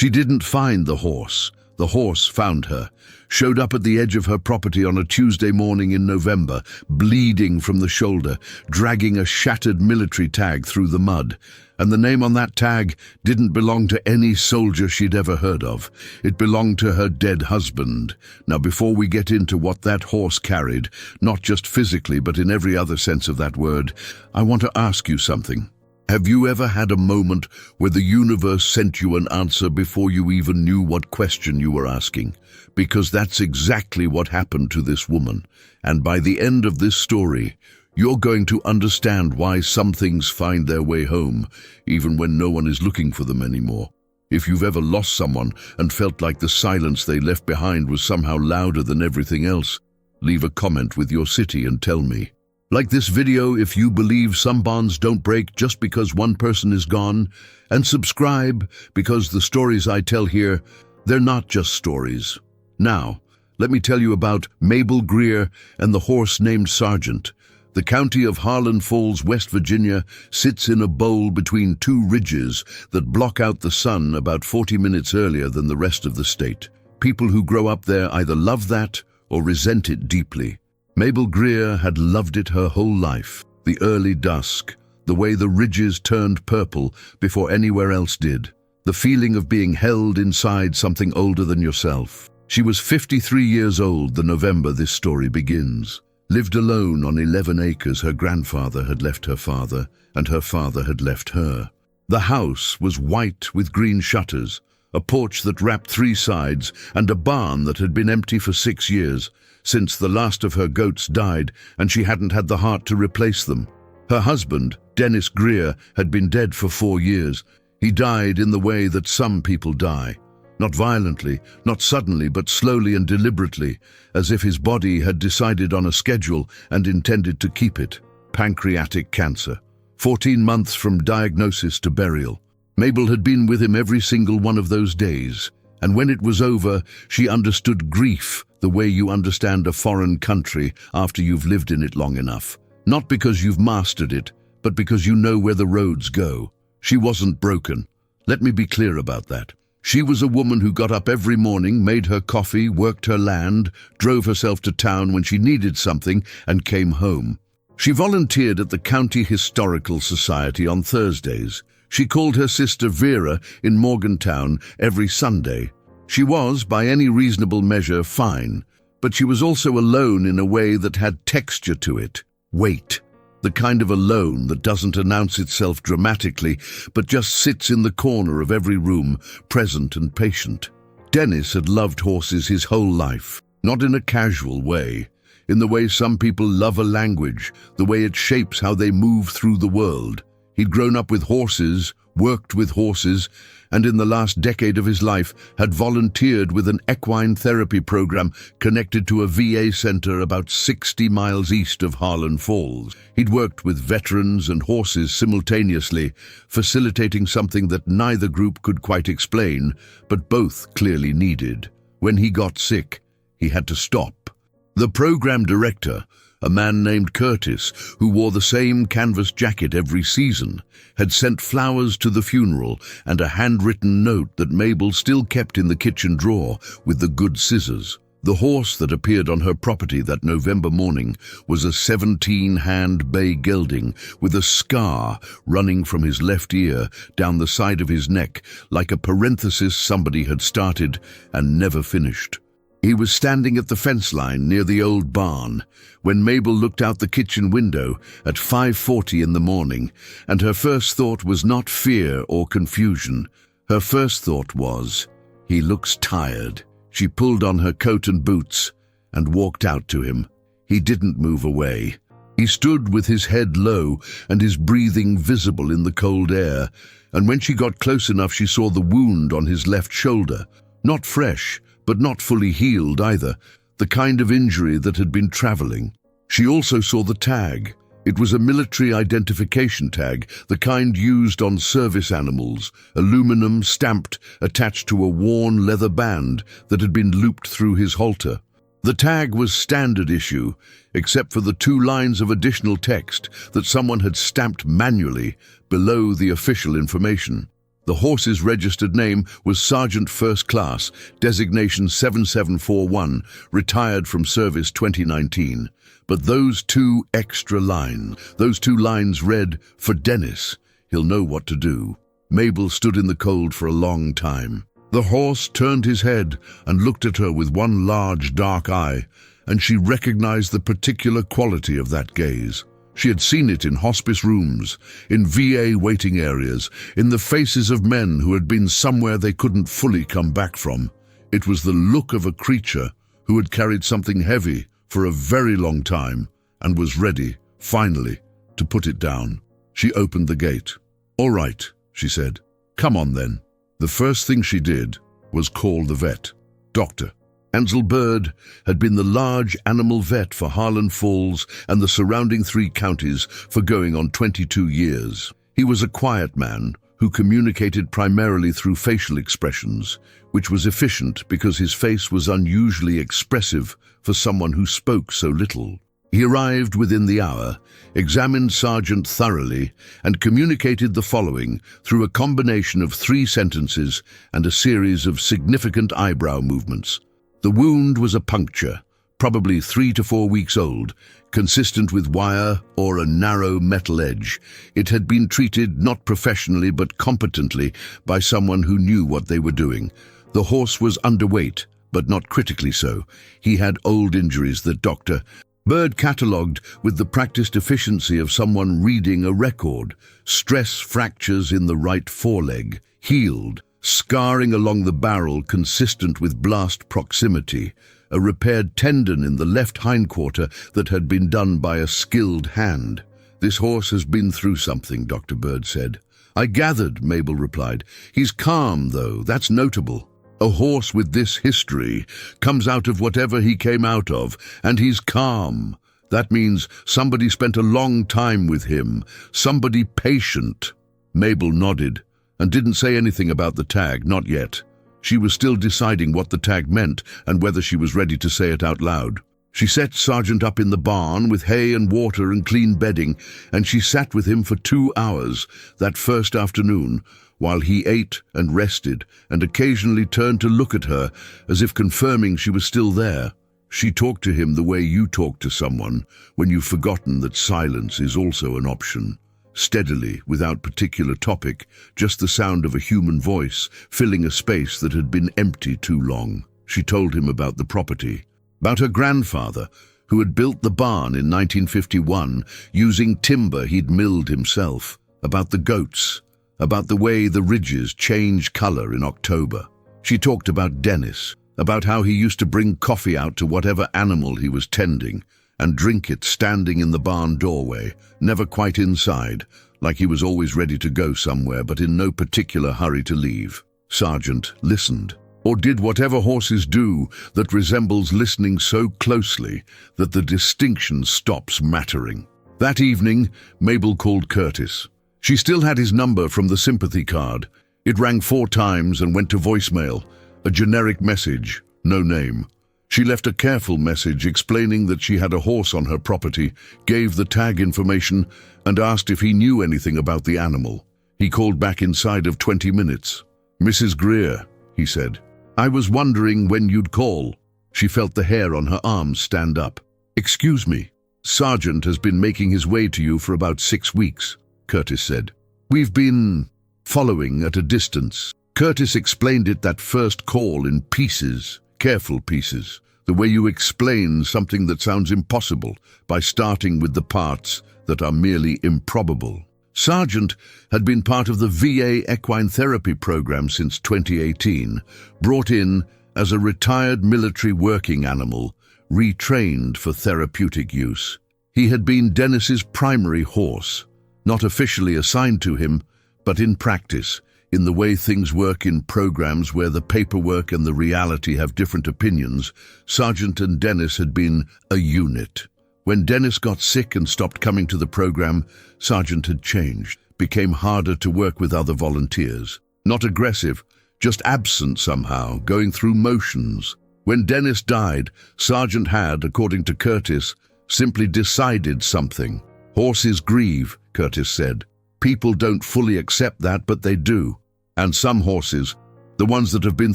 She didn't find the horse. The horse found her, showed up at the edge of her property on a Tuesday morning in November, bleeding from the shoulder, dragging a shattered military tag through the mud. And the name on that tag didn't belong to any soldier she'd ever heard of. It belonged to her dead husband. Now, before we get into what that horse carried, not just physically but in every other sense of that word, I want to ask you something. Have you ever had a moment where the universe sent you an answer before you even knew what question you were asking? Because that's exactly what happened to this woman. And by the end of this story, you're going to understand why some things find their way home, even when no one is looking for them anymore. If you've ever lost someone and felt like the silence they left behind was somehow louder than everything else, leave a comment with your city and tell me. Like this video if you believe some bonds don't break just because one person is gone, and subscribe because the stories I tell here, they're not just stories. Now, let me tell you about Mabel Greer and the horse named Sargent. The county of Harlan Falls, West Virginia, sits in a bowl between two ridges that block out the sun about 40 minutes earlier than the rest of the state. People who grow up there either love that or resent it deeply. Mabel Greer had loved it her whole life. The early dusk, the way the ridges turned purple before anywhere else did. The feeling of being held inside something older than yourself. She was 53 years old the November this story begins. Lived alone on 11 acres her grandfather had left her father, and her father had left her. The house was white with green shutters, a porch that wrapped 3 sides, and a barn that had been empty for 6 years, since the last of her goats died and she hadn't had the heart to replace them. Her husband, Dennis Greer, had been dead for 4 years. He died in the way that some people die. Not violently, not suddenly, but slowly and deliberately, as if his body had decided on a schedule and intended to keep it. Pancreatic cancer. 14 months from diagnosis to burial. Mabel had been with him every single one of those days, and when it was over, she understood grief the way you understand a foreign country after you've lived in it long enough. Not because you've mastered it, but because you know where the roads go. She wasn't broken. Let me be clear about that. She was a woman who got up every morning, made her coffee, worked her land, drove herself to town when she needed something, and came home. She volunteered at the County Historical Society on Thursdays. She called her sister Vera in Morgantown every Sunday. She was, by any reasonable measure, fine, but she was also alone in a way that had texture to it. Weight. The kind of alone that doesn't announce itself dramatically, but just sits in the corner of every room, present and patient. Dennis had loved horses his whole life, not in a casual way, in the way some people love a language, the way it shapes how they move through the world. He'd grown up with horses, worked with horses, and in the last decade of his life had volunteered with an equine therapy program connected to a VA center about 60 miles east of Harlan Falls. He'd worked with veterans and horses simultaneously, facilitating something that neither group could quite explain, but both clearly needed. When he got sick, he had to stop. The program director, a man named Curtis, who wore the same canvas jacket every season, had sent flowers to the funeral and a handwritten note that Mabel still kept in the kitchen drawer with the good scissors. The horse that appeared on her property that November morning was a 17-hand bay gelding with a scar running from his left ear down the side of his neck like a parenthesis somebody had started and never finished. He was standing at the fence line near the old barn when Mabel looked out the kitchen window at 5:40 in the morning, and her first thought was not fear or confusion. Her first thought was, "He looks tired." She pulled on her coat and boots and walked out to him. He didn't move away. He stood with his head low and his breathing visible in the cold air, and when she got close enough she saw the wound on his left shoulder. Not fresh, but not fully healed either, the kind of injury that had been traveling. She also saw the tag. It was a military identification tag, the kind used on service animals, aluminum stamped, attached to a worn leather band that had been looped through his halter. The tag was standard issue, except for the 2 lines of additional text that someone had stamped manually below the official information. The horse's registered name was Sergeant First Class, designation 7741, retired from service 2019. But those two lines read, "For Dennis, he'll know what to do." Mabel stood in the cold for a long time. The horse turned his head and looked at her with one large dark eye, and she recognized the particular quality of that gaze. She had seen it in hospice rooms, in VA waiting areas, in the faces of men who had been somewhere they couldn't fully come back from. It was the look of a creature who had carried something heavy for a very long time and was ready, finally, to put it down. She opened the gate. "All right," she said. "Come on then." The first thing she did was call the vet. Doctor Ansel Bird had been the large animal vet for Harlan Falls and the surrounding 3 counties for going on 22 years. He was a quiet man who communicated primarily through facial expressions, which was efficient because his face was unusually expressive for someone who spoke so little. He arrived within the hour, examined Sergeant thoroughly, and communicated the following through a combination of 3 sentences and a series of significant eyebrow movements. The wound was a puncture, probably 3 to 4 weeks old, consistent with wire or a narrow metal edge. It had been treated not professionally but competently by someone who knew what they were doing. The horse was underweight, but not critically so. He had old injuries that Dr. Bird catalogued with the practiced efficiency of someone reading a record. Stress fractures in the right foreleg, healed, scarring along the barrel consistent with blast proximity, a repaired tendon in the left hindquarter that had been done by a skilled hand. "This horse has been through something," Dr. Bird said. "I gathered," Mabel replied. "He's calm, though. That's notable. A horse with this history comes out of whatever he came out of, and he's calm. That means somebody spent a long time with him, somebody patient." Mabel nodded and didn't say anything about the tag, not yet. She was still deciding what the tag meant and whether she was ready to say it out loud. She set Sergeant up in the barn with hay and water and clean bedding, and she sat with him for 2 hours that first afternoon, while he ate and rested and occasionally turned to look at her as if confirming she was still there. She talked to him the way you talk to someone when you've forgotten that silence is also an option. Steadily, without particular topic, just the sound of a human voice filling a space that had been empty too long. She told him about the property, about her grandfather, who had built the barn in 1951 using timber he'd milled himself, about the goats, about the way the ridges change color in October. She talked about Dennis, about how he used to bring coffee out to whatever animal he was tending and drink it standing in the barn doorway, never quite inside, like he was always ready to go somewhere but in no particular hurry to leave. Sergeant listened, or did whatever horses do that resembles listening so closely that the distinction stops mattering. That evening, Mabel called Curtis. She still had his number from the sympathy card. It rang 4 times and went to voicemail, a generic message, no name. She left a careful message explaining that she had a horse on her property, gave the tag information, and asked if he knew anything about the animal. He called back inside of 20 minutes. "Mrs. Greer," he said, "I was wondering when you'd call." She felt the hair on her arms stand up. "Excuse me. Sergeant has been making his way to you for about 6 weeks, Curtis said. "We've been following at a distance." Curtis explained it that first call in pieces, careful pieces, the way you explain something that sounds impossible by starting with the parts that are merely improbable. Sargent had been part of the VA equine therapy program since 2018, brought in as a retired military working animal, retrained for therapeutic use. He had been Dennis's primary horse, not officially assigned to him, but in practice, in the way things work in programs where the paperwork and the reality have different opinions. Sargent and Dennis had been a unit. When Dennis got sick and stopped coming to the program, Sargent had changed, became harder to work with other volunteers. Not aggressive, just absent somehow, going through motions. When Dennis died, Sargent had, according to Curtis, simply decided something. Horses grieve, Curtis said. People don't fully accept that, but they do. And some horses, the ones that have been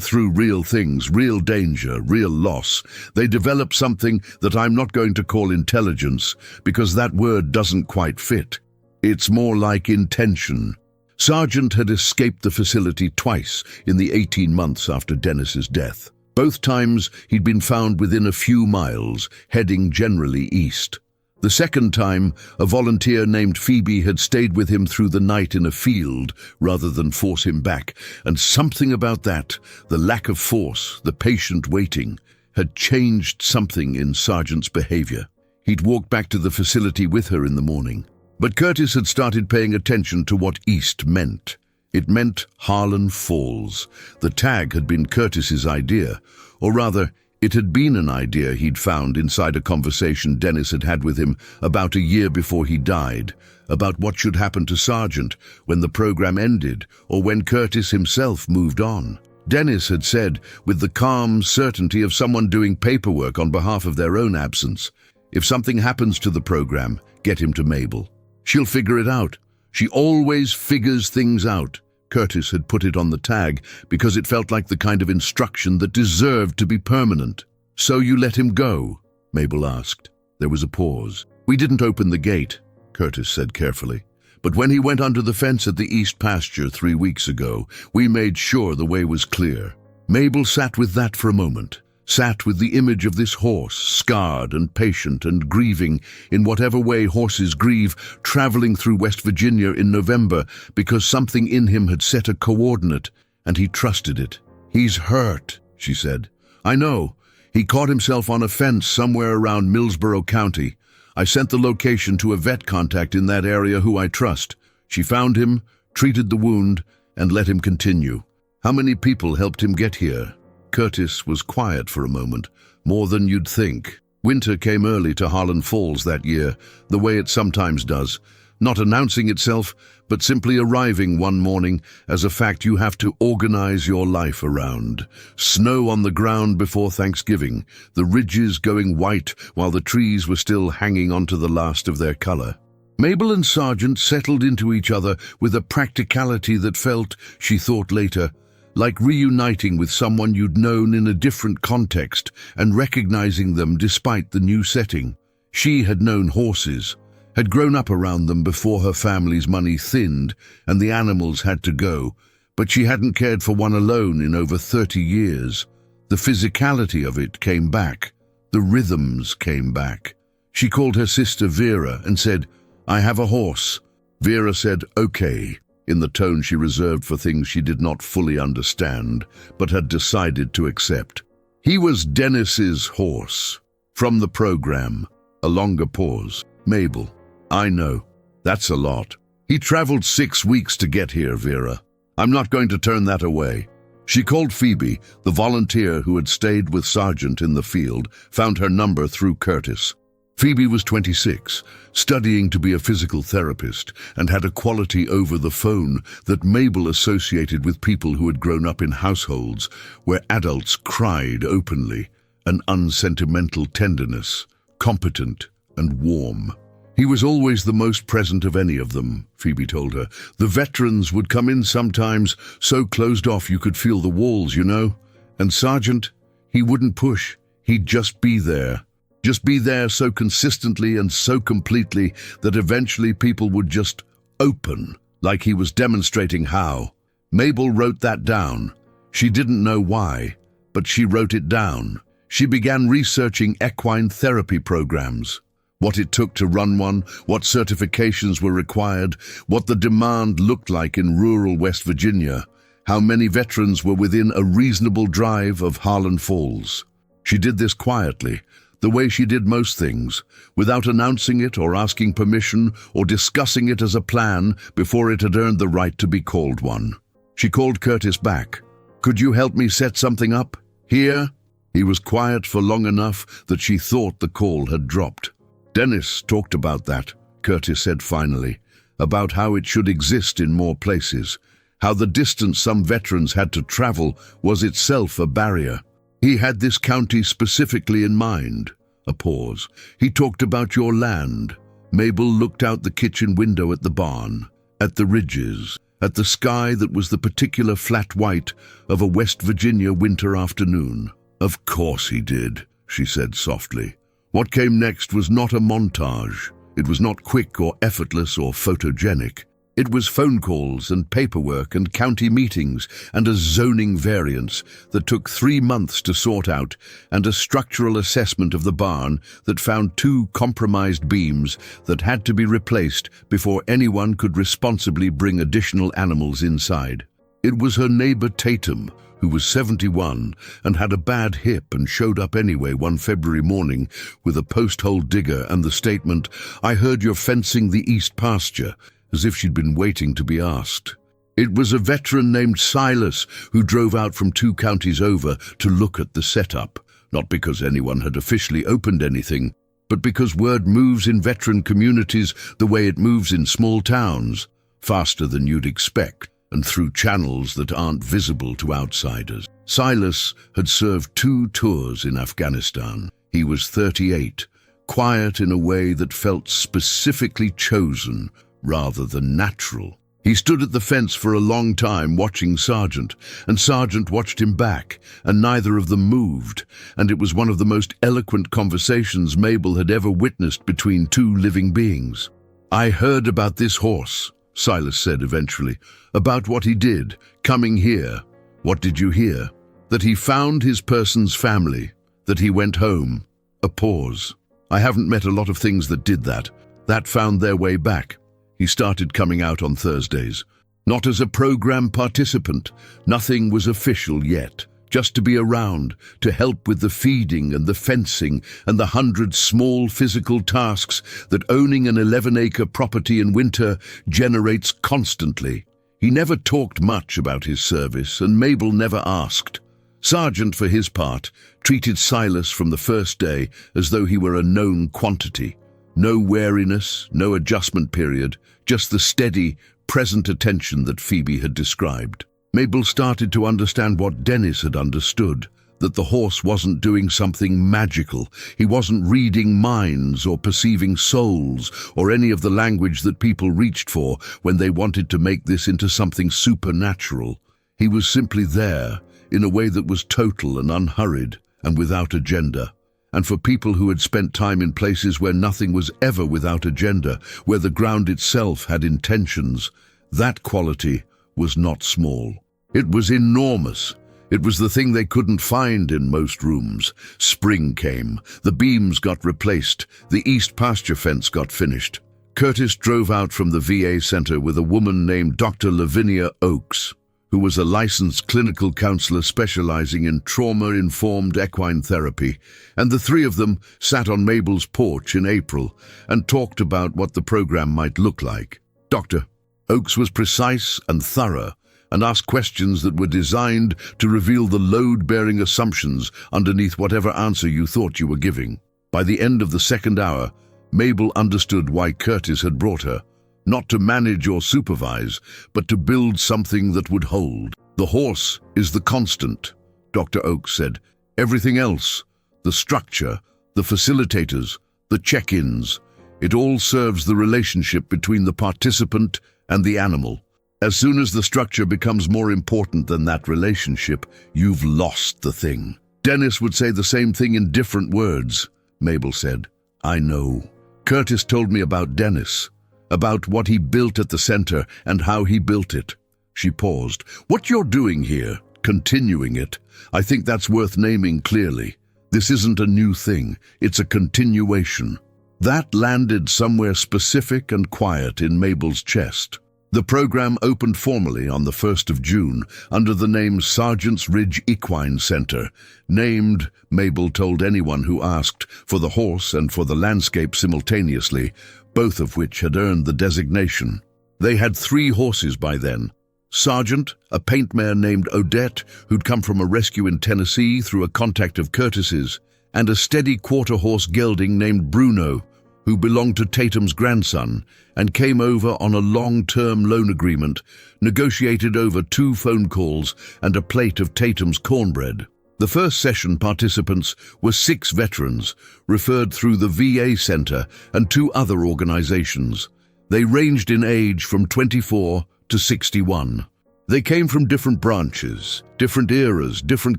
through real things, real danger, real loss, they develop something that I'm not going to call intelligence, because that word doesn't quite fit. It's more like intention. Sargent had escaped the facility twice in the 18 months after Dennis's death. Both times he'd been found within a few miles, heading generally east. The second time, a volunteer named Phoebe had stayed with him through the night in a field rather than force him back, and something about that, the lack of force, the patient waiting, had changed something in Sargent's behavior. He'd walked back to the facility with her in the morning. But Curtis had started paying attention to what east meant. It meant Harlan Falls. The tag had been Curtis's idea, or rather, it had been an idea he'd found inside a conversation Dennis had had with him about a year before he died, about what should happen to Sargent when the program ended or when Curtis himself moved on. Dennis had said, with the calm certainty of someone doing paperwork on behalf of their own absence, "If something happens to the program, get him to Mabel. She'll figure it out. She always figures things out." Curtis had put it on the tag because it felt like the kind of instruction that deserved to be permanent. "So you let him go?" Mabel asked. There was a pause. "We didn't open the gate," Curtis said carefully. "But when he went under the fence at the east pasture 3 weeks ago, we made sure the way was clear." Mabel sat with that for a moment. Sat with the image of this horse, scarred and patient and grieving in whatever way horses grieve, traveling through West Virginia in November because something in him had set a coordinate, and he trusted it. "He's hurt," she said. "I know. He caught himself on a fence somewhere around Millsboro County. I sent the location to a vet contact in that area who I trust. She found him, treated the wound, and let him continue." "How many people helped him get here?" Curtis was quiet for a moment, more than you'd think. Winter came early to Harlan Falls that year, the way it sometimes does, not announcing itself, but simply arriving one morning as a fact you have to organize your life around. Snow on the ground before Thanksgiving, the ridges going white while the trees were still hanging onto the last of their color. Mabel and Sargent settled into each other with a practicality that felt, she thought later, like reuniting with someone you'd known in a different context and recognizing them despite the new setting. She had known horses, had grown up around them before her family's money thinned and the animals had to go, but she hadn't cared for one alone in over 30 years. The physicality of it came back. The rhythms came back. She called her sister Vera and said, "I have a horse." Vera said, "Okay," in the tone she reserved for things she did not fully understand, but had decided to accept. "He was Dennis's horse. From the program." A longer pause. "Mabel, I know. That's a lot. He traveled 6 weeks to get here, Vera. I'm not going to turn that away." She called Phoebe, the volunteer who had stayed with Sargent in the field, found her number through Curtis. Phoebe was 26, studying to be a physical therapist, and had a quality over the phone that Mabel associated with people who had grown up in households where adults cried openly, an unsentimental tenderness, competent and warm. "He was always the most present of any of them," Phoebe told her. "The veterans would come in sometimes, so closed off you could feel the walls, you know. And Sargent, he wouldn't push, he'd just be there. Just be there so consistently and so completely that eventually people would just open, like he was demonstrating how." Mabel wrote that down. She didn't know why, but she wrote it down. She began researching equine therapy programs. What it took to run one, what certifications were required, what the demand looked like in rural West Virginia, how many veterans were within a reasonable drive of Harlan Falls. She did this quietly, the way she did most things, without announcing it or asking permission or discussing it as a plan before it had earned the right to be called one. She called Curtis back. "Could you help me set something up? Here?" He was quiet for long enough that she thought the call had dropped. "Dennis talked about that," Curtis said finally, "about how it should exist in more places, how the distance some veterans had to travel was itself a barrier. He had this county specifically in mind." A pause. "He talked about your land." Mabel looked out the kitchen window at the barn, at the ridges, at the sky that was the particular flat white of a West Virginia winter afternoon. "Of course he did," she said softly. What came next was not a montage. It was not quick or effortless or photogenic. It was phone calls and paperwork and county meetings and a zoning variance that took 3 months to sort out, and a structural assessment of the barn that found 2 compromised beams that had to be replaced before anyone could responsibly bring additional animals inside. It was her neighbor Tatum, who was 71 and had a bad hip and showed up anyway one February morning with a post-hole digger and the statement, "I heard you're fencing the east pasture," as if she'd been waiting to be asked. It was a veteran named Silas who drove out from 2 counties over to look at the setup, not because anyone had officially opened anything, but because word moves in veteran communities the way it moves in small towns, faster than you'd expect, and through channels that aren't visible to outsiders. Silas had served 2 tours in Afghanistan. He was 38, quiet in a way that felt specifically chosen rather than natural. He stood at the fence for a long time watching Sargent, and Sargent watched him back, and neither of them moved, and it was one of the most eloquent conversations Mabel had ever witnessed between 2 living beings. "I heard about this horse," Silas said eventually, "about what he did, coming here. What did you hear?" "That he found his person's family, that he went home." A pause. "I haven't met a lot of things that did that. That found their way back. He started coming out on Thursdays. Not as a program participant. Nothing was official yet. Just to be around, to help with the feeding and the fencing and the 100 small physical tasks that owning an 11-acre property in winter generates constantly. He never talked much about his service, and Mabel never asked. Sargent, for his part, treated Silas from the first day as though he were a known quantity. No wariness, no adjustment period, just the steady, present attention that Phoebe had described. Mabel started to understand what Dennis had understood, that the horse wasn't doing something magical. He wasn't reading minds or perceiving souls or any of the language that people reached for when they wanted to make this into something supernatural. He was simply there, in a way that was total and unhurried and without agenda. And for people who had spent time in places where nothing was ever without agenda, where the ground itself had intentions, that quality was not small. It was enormous. It was the thing they couldn't find in most rooms. Spring came. The beams got replaced. The east pasture fence got finished. Curtis drove out from the VA center with a woman named Dr. Lavinia Oakes, who was a licensed clinical counselor specializing in trauma-informed equine therapy, and the 3 of them sat on Mabel's porch in April and talked about what the program might look like. Dr. Oakes was precise and thorough, and asked questions that were designed to reveal the load-bearing assumptions underneath whatever answer you thought you were giving. By the end of the 2nd hour, Mabel understood why Curtis had brought her. Not to manage or supervise, but to build something that would hold. "The horse is the constant," Dr. Oakes said. "Everything else, the structure, the facilitators, the check-ins, it all serves the relationship between the participant and the animal. As soon as the structure becomes more important than that relationship, you've lost the thing." "Dennis would say the same thing in different words," Mabel said. "I know. Curtis told me about Dennis, about what he built at the center and how he built it." She paused. "What you're doing here, continuing it, I think that's worth naming clearly. This isn't a new thing, it's a continuation." That landed somewhere specific and quiet in Mabel's chest. The program opened formally on the 1st of June under the name Sargent's Ridge Equine Center, named, Mabel told anyone who asked, for the horse and for the landscape simultaneously, both of which had earned the designation. They had 3 horses by then. Sargent, a paint mare named Odette, who'd come from a rescue in Tennessee through a contact of Curtis's, and a steady quarter-horse gelding named Bruno, who belonged to Tatum's grandson and came over on a long-term loan agreement, negotiated over 2 phone calls and a plate of Tatum's cornbread. The first session participants were 6 veterans, referred through the VA Center and 2 other organizations. They ranged in age from 24 to 61. They came from different branches, different eras, different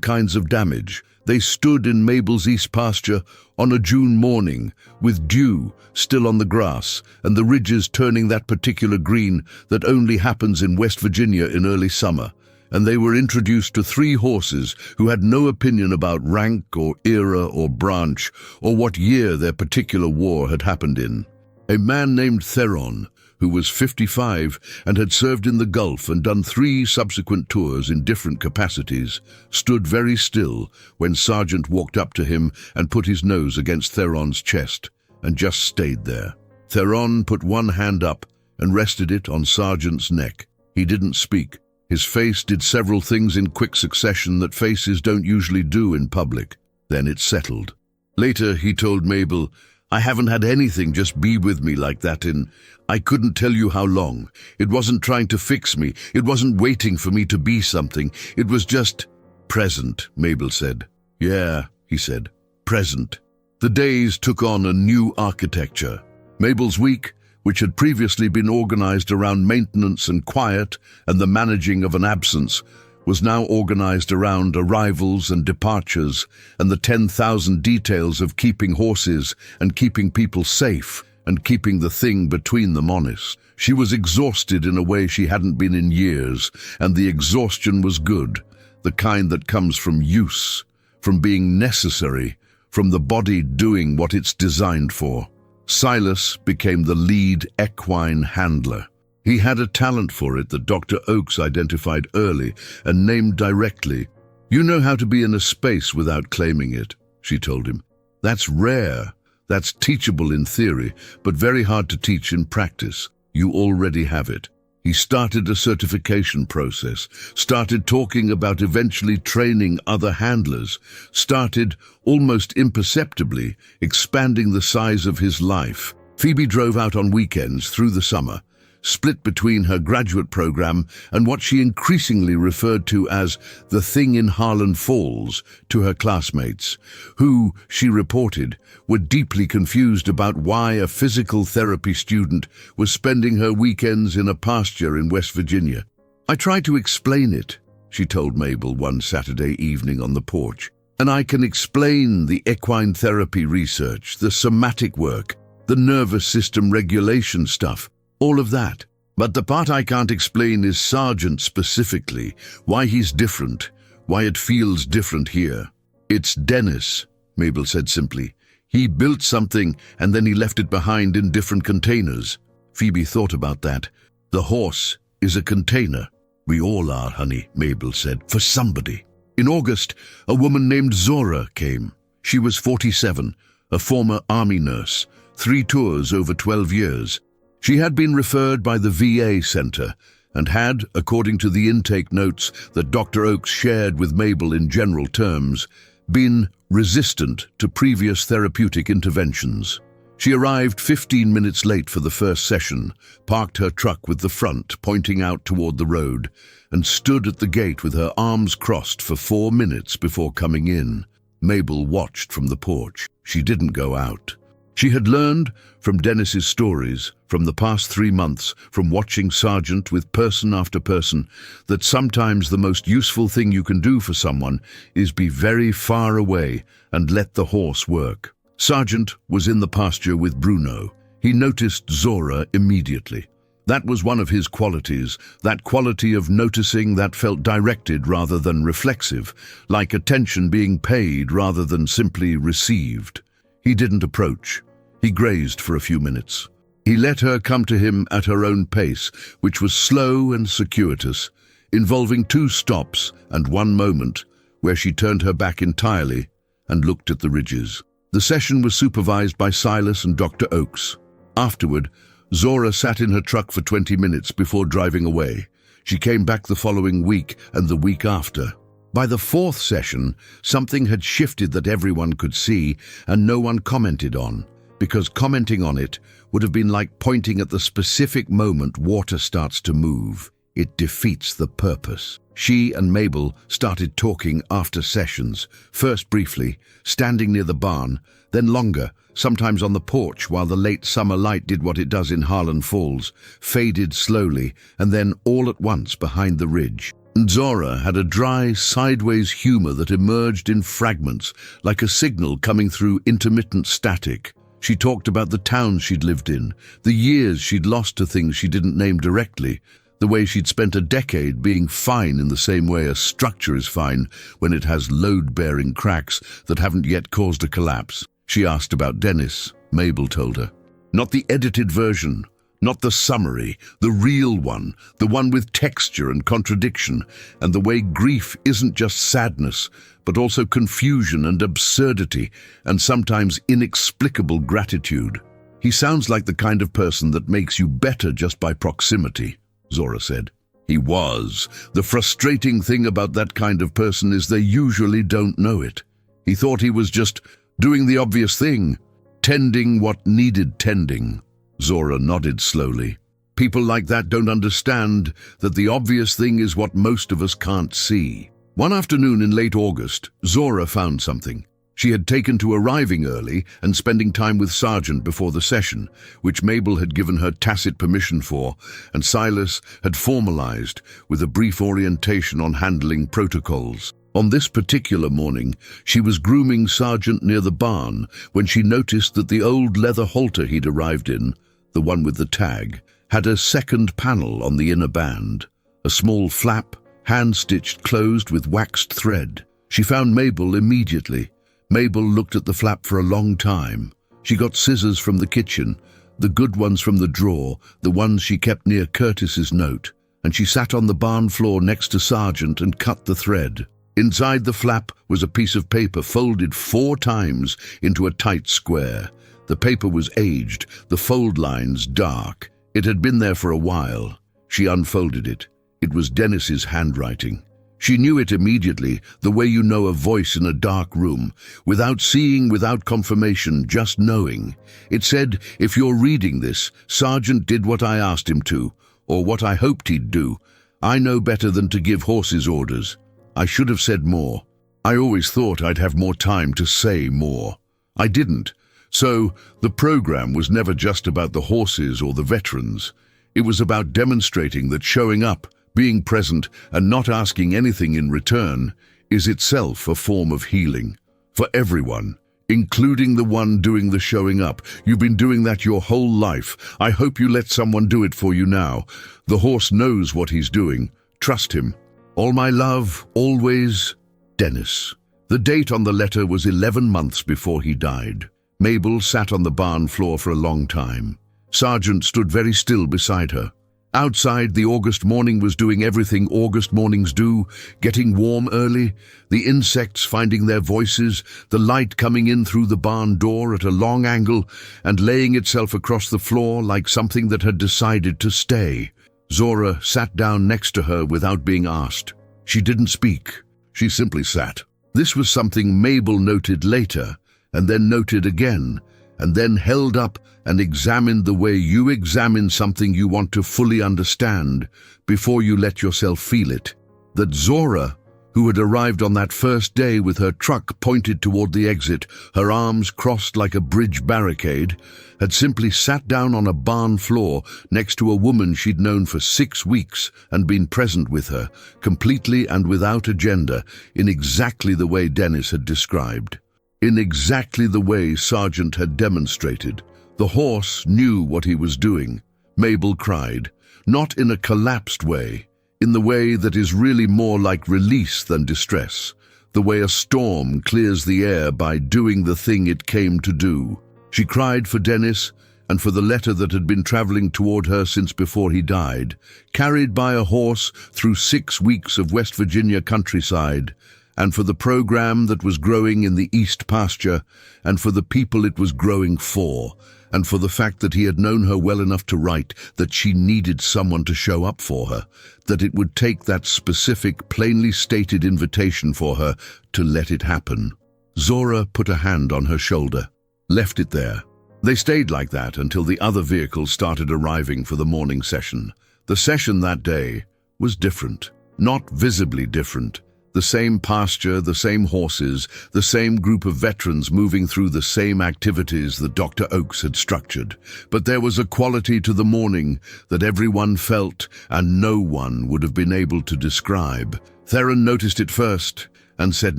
kinds of damage. They stood in Mabel's east pasture on a June morning, with dew still on the grass and the ridges turning that particular green that only happens in West Virginia in early summer. And they were introduced to 3 horses who had no opinion about rank or era or branch or what year their particular war had happened in. A man named Theron, who was 55 and had served in the Gulf and done 3 subsequent tours in different capacities, stood very still when Sargent walked up to him and put his nose against Theron's chest, and just stayed there. Theron put one hand up and rested it on Sargent's neck. He didn't speak. His face did several things in quick succession that faces don't usually do in public. Then it settled. Later he told Mabel, "I haven't had anything just be with me like that in, I couldn't tell you how long. It wasn't trying to fix me. It wasn't waiting for me to be something. It was just present," Mabel said. "Yeah," he said, "present." The days took on a new architecture. Mabel's week, which had previously been organized around maintenance and quiet and the managing of an absence, was now organized around arrivals and departures and the 10,000 details of keeping horses and keeping people safe and keeping the thing between them honest. She was exhausted in a way she hadn't been in years, and the exhaustion was good, the kind that comes from use, from being necessary, from the body doing what it's designed for. Silas became the lead equine handler. He had a talent for it that Dr. Oakes identified early and named directly. "You know how to be in a space without claiming it," she told him. "That's rare. That's teachable in theory, but very hard to teach in practice. You already have it." He started a certification process, started talking about eventually training other handlers, started, almost imperceptibly, expanding the size of his life. Phoebe drove out on weekends through the summer, split between her graduate program and what she increasingly referred to as the thing in Harlan Falls to her classmates, who, she reported, were deeply confused about why a physical therapy student was spending her weekends in a pasture in West Virginia. "I tried to explain it," she told Mabel one Saturday evening on the porch, "and I can explain the equine therapy research, the somatic work, the nervous system regulation stuff, all of that. But the part I can't explain is Sargent specifically, why he's different, why it feels different here." "It's Dennis," Mabel said simply. "He built something and then he left it behind in different containers." Phoebe thought about that. "The horse is a container." "We all are, honey," Mabel said, "for somebody." In August, a woman named Zora came. She was 47, a former Army nurse, 3 tours over 12 years. She had been referred by the VA center and had, according to the intake notes that Dr. Oakes shared with Mabel in general terms, been resistant to previous therapeutic interventions. She arrived 15 minutes late for the first session, parked her truck with the front pointing out toward the road, and stood at the gate with her arms crossed for 4 minutes before coming in. Mabel watched from the porch. She didn't go out. She had learned from Dennis's stories, from the past 3 months, from watching Sargent with person after person, that sometimes the most useful thing you can do for someone is be very far away and let the horse work. Sargent was in the pasture with Bruno. He noticed Zora immediately. That was one of his qualities, that quality of noticing that felt directed rather than reflexive, like attention being paid rather than simply received. He didn't approach. He grazed for a few minutes. He let her come to him at her own pace, which was slow and circuitous, involving 2 stops and 1 moment where she turned her back entirely and looked at the ridges. The session was supervised by Silas and Dr. Oakes. Afterward, Zora sat in her truck for 20 minutes before driving away. She came back the following week and the week after. By the 4th session, something had shifted that everyone could see and no one commented on, because commenting on it would have been like pointing at the specific moment water starts to move. It defeats the purpose. She and Mabel started talking after sessions, first briefly, standing near the barn, then longer, sometimes on the porch while the late summer light did what it does in Harlan Falls, faded slowly, and then all at once behind the ridge. Zora had a dry, sideways humor that emerged in fragments, like a signal coming through intermittent static. She talked about the towns she'd lived in, the years she'd lost to things she didn't name directly, the way she'd spent a decade being fine in the same way a structure is fine when it has load-bearing cracks that haven't yet caused a collapse. She asked about Dennis, Mabel told her. Not the edited version, not the summary, the real one, the one with texture and contradiction, and the way grief isn't just sadness, but also confusion and absurdity, and sometimes inexplicable gratitude. He sounds like the kind of person that makes you better just by proximity, Zora said. He was. The frustrating thing about that kind of person is they usually don't know it. He thought he was just doing the obvious thing, tending what needed tending. Zora nodded slowly. People like that don't understand that the obvious thing is what most of us can't see. One afternoon in late August, Zora found something. She had taken to arriving early and spending time with Sargent before the session, which Mabel had given her tacit permission for, and Silas had formalized with a brief orientation on handling protocols. On this particular morning, she was grooming Sargent near the barn when she noticed that the old leather halter he'd arrived in, the one with the tag, had a second panel on the inner band, a small flap, hand-stitched closed with waxed thread. She found Mabel immediately. Mabel looked at the flap for a long time. She got scissors from the kitchen, the good ones from the drawer, the ones she kept near Curtis's note, and she sat on the barn floor next to Sargent and cut the thread. Inside the flap was a piece of paper folded 4 times into a tight square. The paper was aged, the fold lines dark. It had been there for a while. She unfolded it. It was Dennis's handwriting. She knew it immediately, the way you know a voice in a dark room, without seeing, without confirmation, just knowing. It said, "If you're reading this, Sargent did what I asked him to, or what I hoped he'd do. I know better than to give horses orders. I should have said more. I always thought I'd have more time to say more. I didn't. So, the program was never just about the horses or the veterans. It was about demonstrating that showing up, being present, and not asking anything in return is itself a form of healing. For everyone, including the one doing the showing up. You've been doing that your whole life. I hope you let someone do it for you now. The horse knows what he's doing. Trust him. All my love, always, Dennis." The date on the letter was 11 months before he died. Mabel sat on the barn floor for a long time. Sargent stood very still beside her. Outside, the August morning was doing everything August mornings do, getting warm early, the insects finding their voices, the light coming in through the barn door at a long angle and laying itself across the floor like something that had decided to stay. Zora sat down next to her without being asked. She didn't speak. She simply sat. This was something Mabel noted later, and then noted again, and then held up and examined the way you examine something you want to fully understand before you let yourself feel it. That Zora, who had arrived on that first day with her truck pointed toward the exit, her arms crossed like a bridge barricade, had simply sat down on a barn floor next to a woman she'd known for 6 weeks and been present with her, completely and without agenda, in exactly the way Dennis had described. In exactly the way Sargent had demonstrated. The horse knew what he was doing. Mabel cried, not in a collapsed way, in the way that is really more like release than distress, the way a storm clears the air by doing the thing it came to do. She cried for Dennis and for the letter that had been traveling toward her since before he died, carried by a horse through 6 weeks of West Virginia countryside, and for the program that was growing in the East pasture, and for the people it was growing for, and for the fact that he had known her well enough to write that she needed someone to show up for her, that it would take that specific, plainly stated invitation for her to let it happen. Zora put a hand on her shoulder, left it there. They stayed like that until the other vehicles started arriving for the morning session. The session that day was different. not visibly different. The same pasture, the same horses, the same group of veterans moving through the same activities that Dr. Oakes had structured. But there was a quality to the morning that everyone felt and no one would have been able to describe. Theron noticed it first and said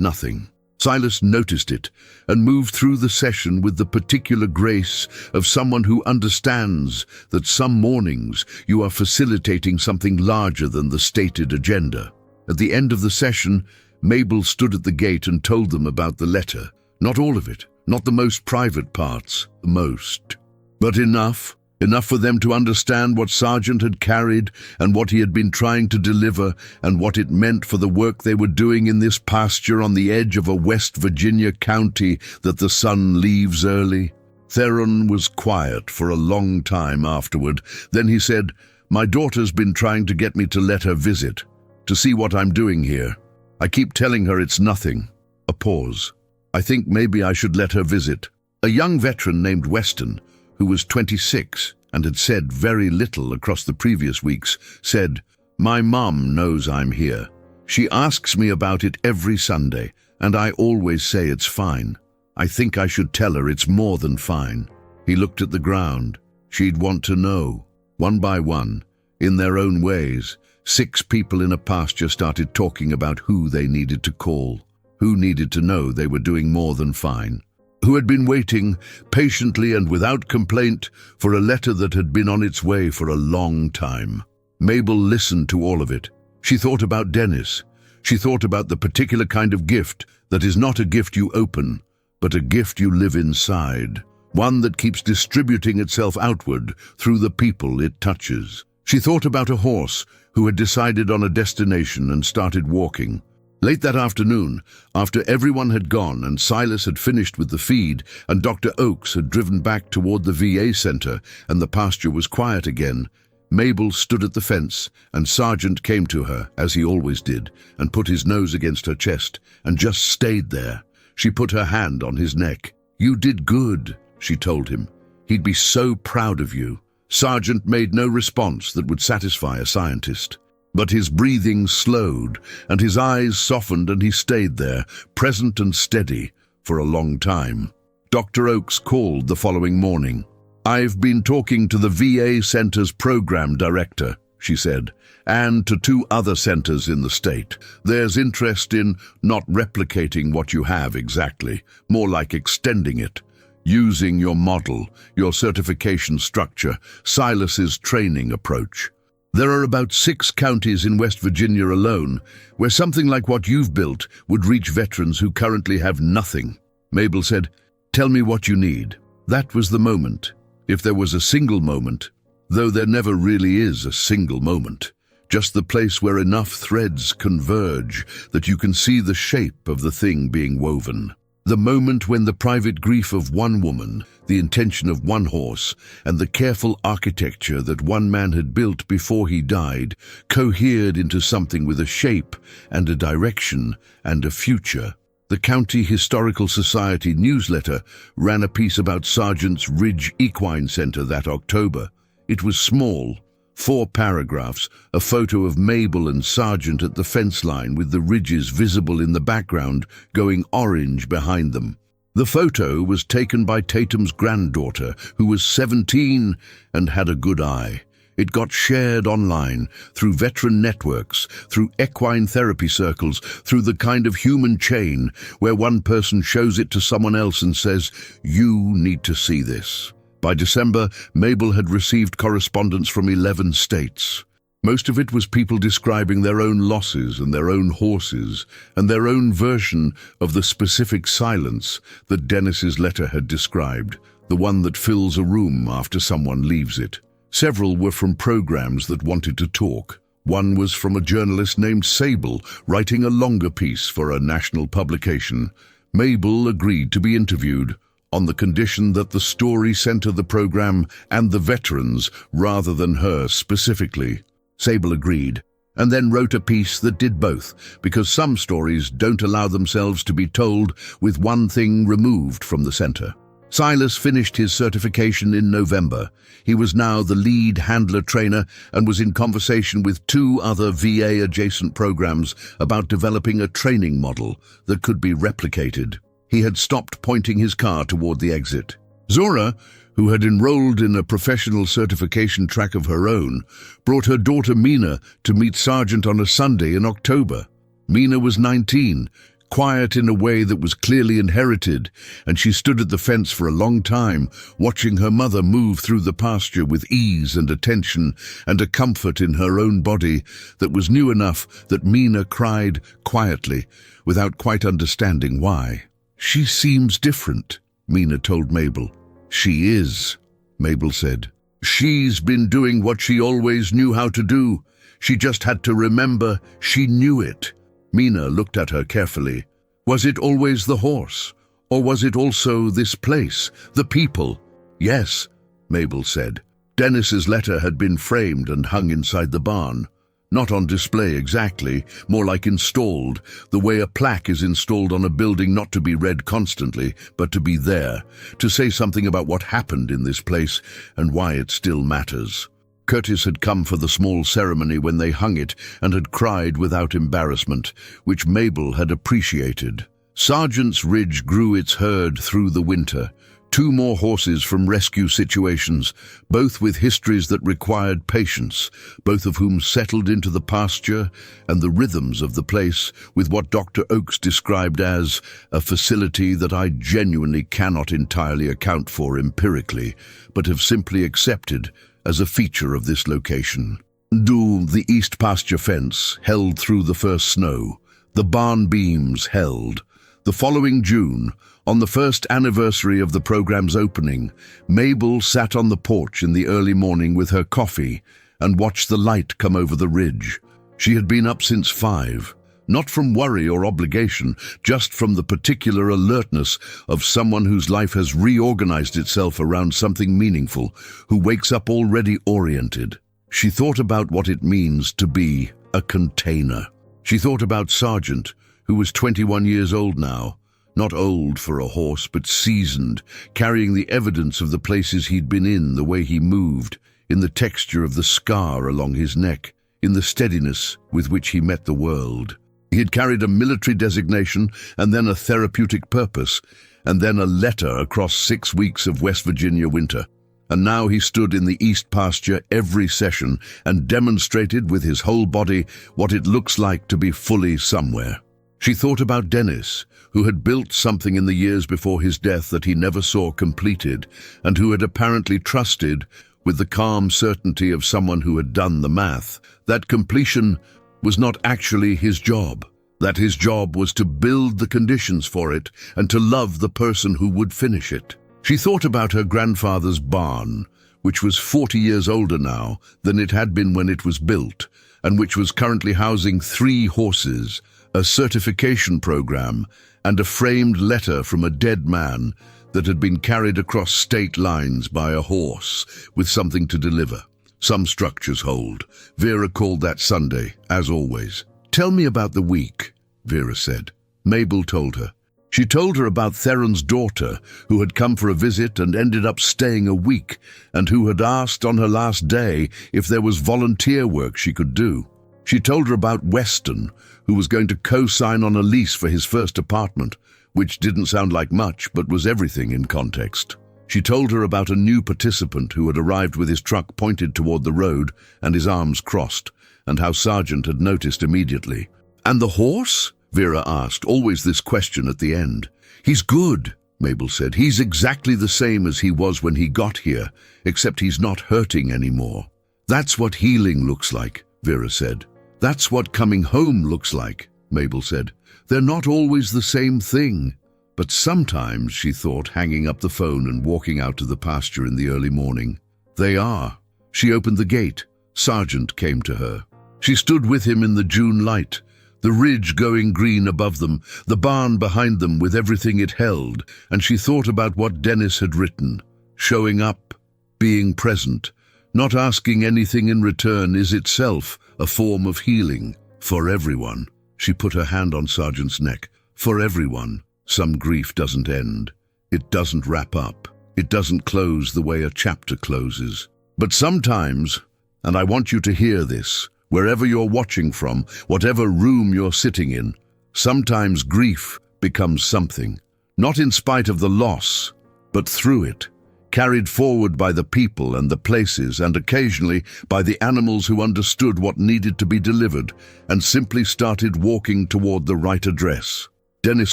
nothing. Silas noticed it and moved through the session with the particular grace of someone who understands that some mornings you are facilitating something larger than the stated agenda. At the end of the session, Mabel stood at the gate and told them about the letter. Not all of it, not the most private parts, most. But enough for them to understand what Sargent had carried and what he had been trying to deliver and what it meant for the work they were doing in this pasture on the edge of a West Virginia county that the sun leaves early. Theron was quiet for a long time afterward. Then he said, "My daughter's been trying to get me to let her visit, to see what I'm doing here. I keep telling her it's nothing." A pause. "I think maybe I should let her visit." A young veteran named Weston, who was 26 and had said very little across the previous weeks, said, "My mom knows I'm here. She asks me about it every Sunday, and I always say it's fine. I think I should tell her it's more than fine." He looked at the ground. She'd want to know. One by one, in their own ways, 6 people in a pasture started talking about who they needed to call, who needed to know they were doing more than fine, who had been waiting patiently and without complaint for a letter that had been on its way for a long time. Mabel listened to all of it. She thought about Dennis. She thought about the particular kind of gift that is not a gift you open, but a gift you live inside, one that keeps distributing itself outward through the people it touches. She thought about a horse who had decided on a destination and started walking. Late that afternoon, after everyone had gone and Silas had finished with the feed and Dr. Oakes had driven back toward the VA center and the pasture was quiet again, Mabel stood at the fence and Sargent came to her, as he always did, and put his nose against her chest and just stayed there. She put her hand on his neck. "You did good," she told him. "He'd be so proud of you." Sargent made no response that would satisfy a scientist. But his breathing slowed, and his eyes softened, and he stayed there, present and steady, for a long time. Dr. Oakes called the following morning. "I've been talking to the VA Center's program director," she said, "and to 2 other centers in the state. There's interest in not replicating what you have exactly, more like extending it, using your model, your certification structure, Silas's training approach. There are about 6 counties in West Virginia alone where something like what you've built would reach veterans who currently have nothing." Mabel said, "Tell me what you need." That was the moment. If there was a single moment, though there never really is a single moment, just the place where enough threads converge that you can see the shape of the thing being woven. The moment when the private grief of one woman, the intention of one horse, and the careful architecture that one man had built before he died cohered into something with a shape and a direction and a future. The County Historical Society newsletter ran a piece about Sargent's Ridge Equine Center that October. It was small, 4 paragraphs, a photo of Mabel and Sargent at the fence line with the ridges visible in the background going orange behind them. The photo was taken by Tatum's granddaughter, who was 17 and had a good eye. It got shared online, through veteran networks, through equine therapy circles, through the kind of human chain where one person shows it to someone else and says, "You need to see this." By December, Mabel had received correspondence from 11 states. Most of it was people describing their own losses and their own horses and their own version of the specific silence that Dennis's letter had described, the one that fills a room after someone leaves it. Several were from programs that wanted to talk. One was from a journalist named Sable, writing a longer piece for a national publication. Mabel agreed to be interviewed, on the condition that the story center the program and the veterans rather than her specifically. Sable agreed, and then wrote a piece that did both, because some stories don't allow themselves to be told with one thing removed from the center. Silas finished his certification in November. He was now the lead handler trainer and was in conversation with 2 other VA-adjacent programs about developing a training model that could be replicated. He had stopped pointing his car toward the exit. Zora, who had enrolled in a professional certification track of her own, brought her daughter Mina to meet Sargent on a Sunday in October. Mina was 19, quiet in a way that was clearly inherited, and she stood at the fence for a long time, watching her mother move through the pasture with ease and attention and a comfort in her own body that was new enough that Mina cried quietly, without quite understanding why. "She seems different," Mina told Mabel. "She is," Mabel said. "She's been doing what she always knew how to do. She just had to remember she knew it." Mina looked at her carefully. Was it always the horse? Or was it also this place, the people? "Yes," Mabel said. Dennis's letter had been framed and hung inside the barn. Not on display exactly, more like installed, the way a plaque is installed on a building, not to be read constantly, but to be there, to say something about what happened in this place and why it still matters. Curtis had come for the small ceremony when they hung it and had cried without embarrassment, which Mabel had appreciated. Sargent's Ridge grew its herd through the winter. 2 more horses from rescue situations, both with histories that required patience, both of whom settled into the pasture and the rhythms of the place with what Dr. Oakes described as a facility that I genuinely cannot entirely account for empirically, but have simply accepted as a feature of this location. The east pasture fence held through the first snow. The barn beams held. The following June, on the first anniversary of the program's opening, Mabel sat on the porch in the early morning with her coffee and watched the light come over the ridge. She had been up since 5. Not from worry or obligation, just from the particular alertness of someone whose life has reorganized itself around something meaningful, who wakes up already oriented. She thought about what it means to be a container. She thought about Sargent, who was 21 years old now, not old for a horse, but seasoned, carrying the evidence of the places he'd been in, the way he moved, in the texture of the scar along his neck, in the steadiness with which he met the world. He had carried a military designation and then a therapeutic purpose, and then a letter across 6 weeks of West Virginia winter. And now he stood in the east pasture every session and demonstrated with his whole body what it looks like to be fully somewhere. She thought about Dennis, who had built something in the years before his death that he never saw completed, and who had apparently trusted, with the calm certainty of someone who had done the math, that completion was not actually his job, that his job was to build the conditions for it and to love the person who would finish it. She thought about her grandfather's barn, which was 40 years older now than it had been when it was built, and which was currently housing 3 horses, a certification program, and a framed letter from a dead man that had been carried across state lines by a horse with something to deliver. Some structures hold. Vera called that Sunday, as always. "Tell me about the week," Vera said. Mabel told her. She told her about Theron's daughter, who had come for a visit and ended up staying a week, and who had asked on her last day if there was volunteer work she could do. She told her about Weston, who was going to co-sign on a lease for his first apartment, which didn't sound like much but was everything in context. She told her about a new participant who had arrived with his truck pointed toward the road and his arms crossed, and how Sargent had noticed immediately. "And the horse?" Vera asked, always this question at the end. "He's good," Mabel said. "He's exactly the same as he was when he got here, except he's not hurting anymore." "That's what healing looks like," Vera said. "That's what coming home looks like," Mabel said. "They're not always the same thing." But sometimes, she thought, hanging up the phone and walking out to the pasture in the early morning, they are. She opened the gate. Sargent came to her. She stood with him in the June light, the ridge going green above them, the barn behind them with everything it held, and she thought about what Dennis had written. Showing up, being present, not asking anything in return is itself a form of healing. For everyone. She put her hand on Sargent's neck. For everyone. Some grief doesn't end. It doesn't wrap up. It doesn't close the way a chapter closes. But sometimes, and I want you to hear this, wherever you're watching from, whatever room you're sitting in, sometimes grief becomes something, not in spite of the loss, but through it, carried forward by the people and the places and occasionally by the animals who understood what needed to be delivered and simply started walking toward the right address. Dennis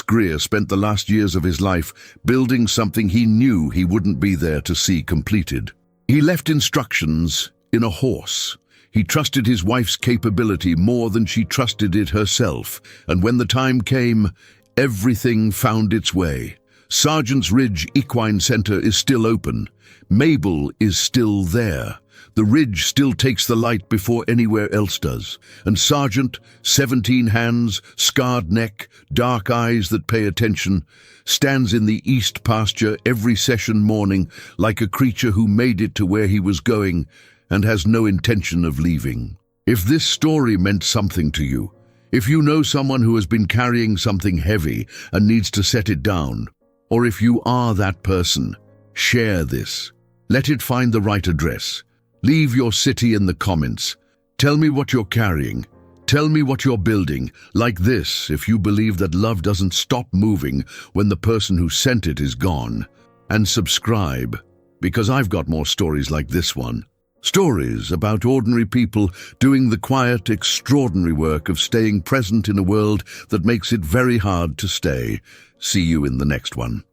Greer spent the last years of his life building something he knew he wouldn't be there to see completed. He left instructions in a horse. He trusted his wife's capability more than she trusted it herself, and when the time came, everything found its way. Sergeant's Ridge Equine Center is still open. Mabel is still there. The ridge still takes the light before anywhere else does. And Sergeant, 17 hands, scarred neck, dark eyes that pay attention, stands in the east pasture every session morning like a creature who made it to where he was going and has no intention of leaving. If this story meant something to you, if you know someone who has been carrying something heavy and needs to set it down, or if you are that person, share this. Let it find the right address. Leave your city in the comments. Tell me what you're carrying. Tell me what you're building. Like this, if you believe that love doesn't stop moving when the person who sent it is gone. And subscribe, because I've got more stories like this one. Stories about ordinary people doing the quiet, extraordinary work of staying present in a world that makes it very hard to stay. See you in the next one.